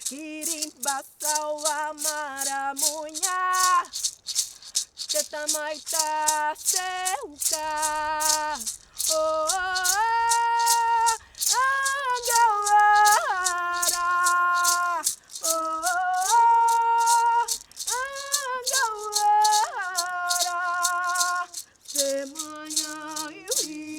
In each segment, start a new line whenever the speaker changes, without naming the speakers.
Kirimbasaw amaramunya Tetamaita seuka Oh Agawara Oh Agawara Semanya iwi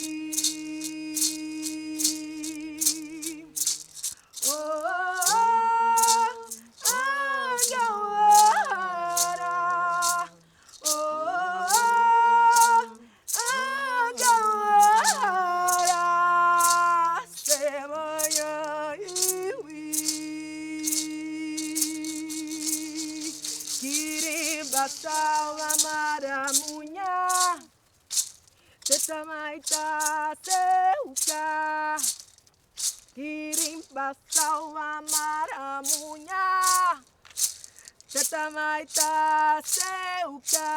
Basawa maramunya Tetamaita seuka Kirim basawa maramunya Tetamaita seuka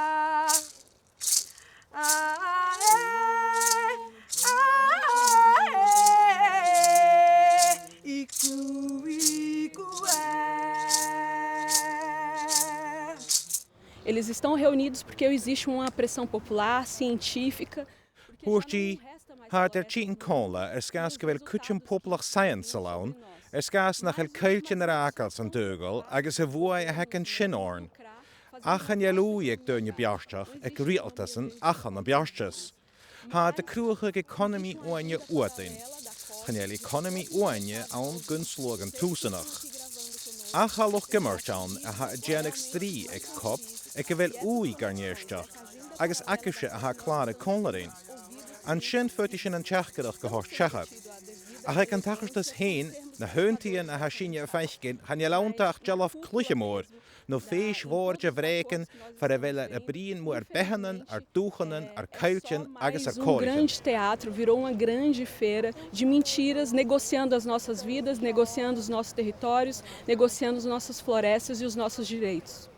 Eles estão reunidos porque existe uma pressão popular, científica.
Húirtí Thar tín cóla sgas go bhfuil cuitim poblach science alone, sgas nach cailte ar acals an dúgal agus a bhuaid a hecin sin orn. Achan jealúí ag dúine bearsteach ag rialtasan achan na bearstes. Tá de cruúcha economy uaine uatain. Chanéal economy uaine an gun slogan túsanach. Achaloch gimmarteán a ha géananig strí ag cop ag go bhfuil úi garnéisteach, agus acuise a ha chlára cólarín. An sin fuirtí sin an teachgadach go háir teachad. A ha an tachastas héin na húntaíon a ha sinne a feichgin han lántaach gelaf cluichemór, no féis mhór de bhrécan far a bhfuile a bríon mú ar behanan, ar dúchanan, ar cailtean agus ar cóirtean.
Grande teatro virou uma grande feira de mentiras, negociando as nossas vidas, negociando os nossos territórios, negociando as nossas florestas e os nossos direitos.